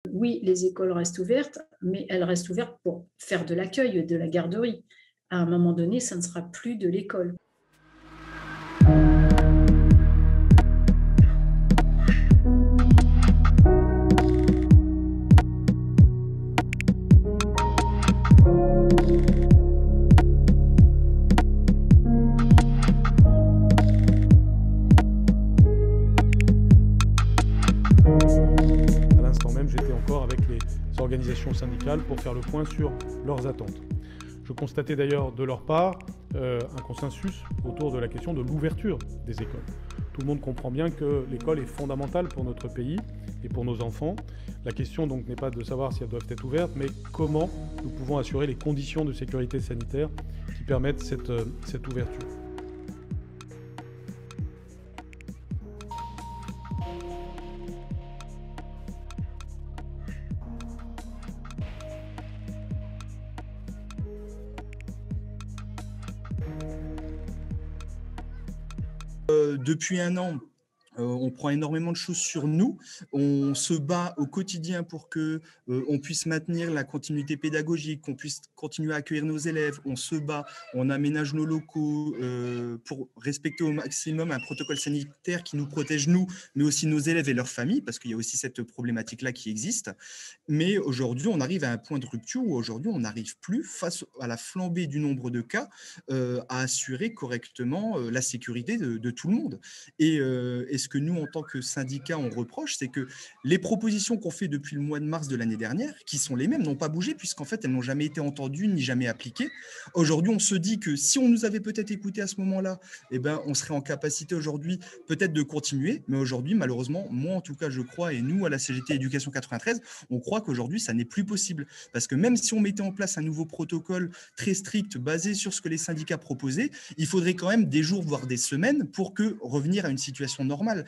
Oui, les écoles restent ouvertes, mais elles restent ouvertes pour faire de l'accueil, de la garderie. À un moment donné, ça ne sera plus de l'école. À l'instant même, j'étais encore avec les organisations syndicales pour faire le point sur leurs attentes. Je constatais d'ailleurs de leur part un consensus autour de la question de l'ouverture des écoles. Tout le monde comprend bien que l'école est fondamentale pour notre pays et pour nos enfants. La question donc n'est pas de savoir si elles doivent être ouvertes, mais comment nous pouvons assurer les conditions de sécurité sanitaire qui permettent cette ouverture. Depuis un an, on prend énormément de choses sur nous. On se bat au quotidien pour que on puisse maintenir la continuité pédagogique, qu'on puisse continuer à accueillir nos élèves. On se bat, on aménage nos locaux pour respecter au maximum un protocole sanitaire qui nous protège nous, mais aussi nos élèves et leurs familles, parce qu'il y a aussi cette problématique-là qui existe. Mais aujourd'hui, on arrive à un point de rupture où aujourd'hui, on n'arrive plus, face à la flambée du nombre de cas, à assurer correctement la sécurité de tout le monde. Et ce que nous, en tant que syndicat, on reproche, c'est que les propositions qu'on fait depuis le mois de mars de l'année dernière, qui sont les mêmes, n'ont pas bougé, puisqu'en fait, elles n'ont jamais été entendues ni jamais appliquées. Aujourd'hui, on se dit que si on nous avait peut-être écouté à ce moment-là, eh ben, on serait en capacité aujourd'hui peut-être de continuer. Mais aujourd'hui, malheureusement, moi en tout cas, je crois, et nous, à la CGT Éducation 93, on croit qu'aujourd'hui, ça n'est plus possible. Parce que même si on mettait en place un nouveau protocole très strict basé sur ce que les syndicats proposaient, il faudrait quand même des jours, voire des semaines, pour que revenir à une situation normale.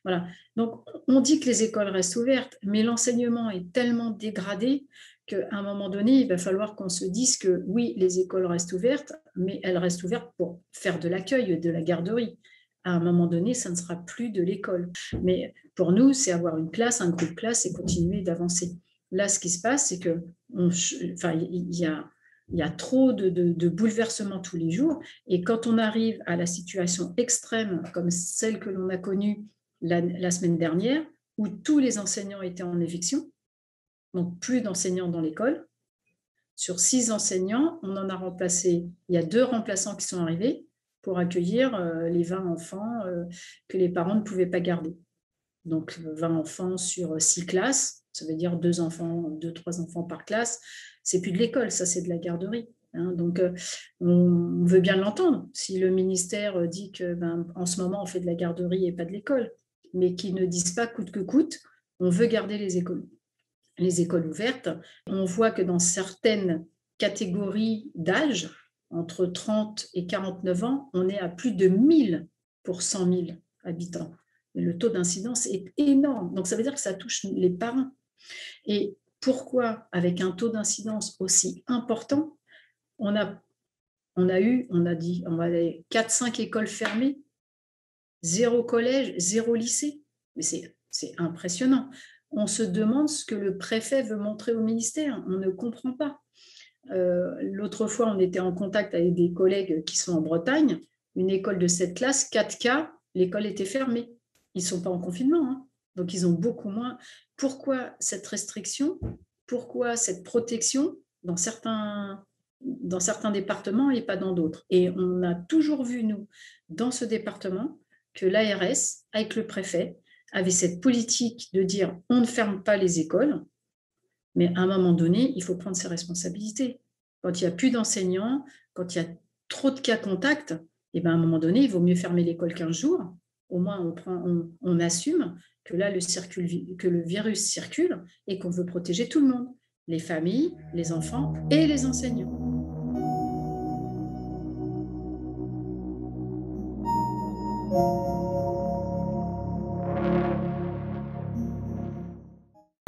Voilà. Donc, on dit que les écoles restent ouvertes, mais l'enseignement est tellement dégradé qu'à un moment donné, il va falloir qu'on se dise que oui, les écoles restent ouvertes, mais elles restent ouvertes pour faire de l'accueil, de la garderie. À un moment donné, ça ne sera plus de l'école. Mais pour nous, c'est avoir une classe, un groupe classe et continuer d'avancer. Là, ce qui se passe, c'est que il y a trop de bouleversements tous les jours. Et quand on arrive à la situation extrême comme celle que l'on a connue la semaine dernière, où tous les enseignants étaient en éviction, donc plus d'enseignants dans l'école. Sur 6 enseignants, on en a remplacé, il y a 2 remplaçants qui sont arrivés pour accueillir les 20 enfants que les parents ne pouvaient pas garder. Donc 20 enfants sur 6 classes, ça veut dire 2 enfants, 2-3 enfants par classe. C'est plus de l'école, ça c'est de la garderie. Donc on veut bien l'entendre. Si le ministère dit que en ce moment on fait de la garderie et pas de l'école, mais qu'ils ne disent pas coûte que coûte, on veut garder les écoles ouvertes. On voit que dans certaines catégories d'âge, entre 30 et 49 ans, on est à plus de 1000 pour 100 000 habitants. Le taux d'incidence est énorme. Donc, ça veut dire que ça touche les parents. Et pourquoi, avec un taux d'incidence aussi important, on a dit, on va aller 4-5 écoles fermées, 0 collège, 0 lycée. Mais c'est impressionnant. On se demande ce que le préfet veut montrer au ministère. On ne comprend pas. L'autre fois, on était en contact avec des collègues qui sont en Bretagne. Une école de cette classe, 4 cas, l'école était fermée. Ils ne sont pas en confinement, hein. Donc ils ont beaucoup moins. Pourquoi cette restriction? Pourquoi cette protection dans certains départements et pas dans d'autres? Et on a toujours vu, nous, dans ce département, que l'ARS, avec le préfet, avait cette politique de dire on ne ferme pas les écoles, mais à un moment donné, il faut prendre ses responsabilités. Quand il n'y a plus d'enseignants, quand il y a trop de cas contacts, à un moment donné, il vaut mieux fermer l'école 15 jours. Au moins, on assume que là, que le virus circule et qu'on veut protéger tout le monde, les familles, les enfants et les enseignants.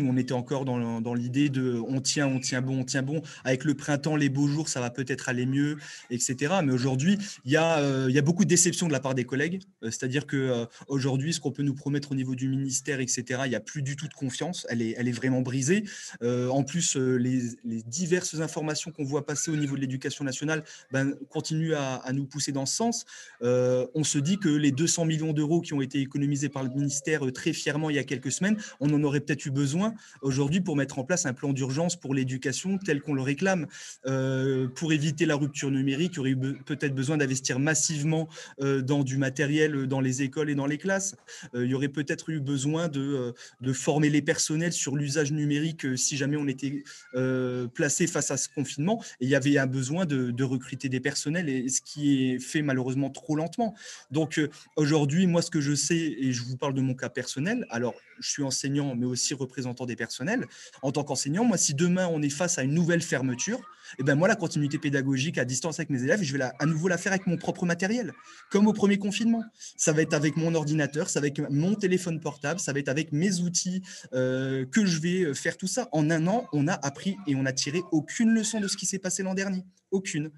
On est était encore dans l'idée de on tient bon. Avec le printemps, les beaux jours, ça va peut-être aller mieux, etc. Mais aujourd'hui, il y a beaucoup de déception de la part des collègues. C'est-à-dire qu'aujourd'hui, ce qu'on peut nous promettre au niveau du ministère, etc., il n'y a plus du tout de confiance. Elle est vraiment brisée. En plus, les diverses informations qu'on voit passer au niveau de l'éducation nationale continuent à nous pousser dans ce sens. On se dit que les 200 millions d'euros qui ont été économisés par le ministère très fièrement il y a quelques semaines, on en aurait peut-être eu besoin aujourd'hui pour mettre en place un plan d'urgence pour l'éducation tel qu'on le réclame. Pour éviter la rupture numérique, il y aurait eu peut-être besoin d'investir massivement dans du matériel dans les écoles et dans les classes. Il y aurait peut-être eu besoin de former les personnels sur l'usage numérique si jamais on était placé face à ce confinement. Et il y avait un besoin de recruter des personnels, et ce qui est fait malheureusement trop lentement. Donc aujourd'hui, moi, ce que je sais, et je vous parle de mon cas personnel, alors je suis enseignant, mais aussi représentant des personnels. En tant qu'enseignant, moi, si demain on est face à une nouvelle fermeture, et ben moi, la continuité pédagogique à distance avec mes élèves, je vais à nouveau la faire avec mon propre matériel, comme au premier confinement. Ça va être avec mon ordinateur, ça va être avec mon téléphone portable, ça va être avec mes outils que je vais faire tout ça. En un an, on a appris et on n'a tiré aucune leçon de ce qui s'est passé l'an dernier. Aucune.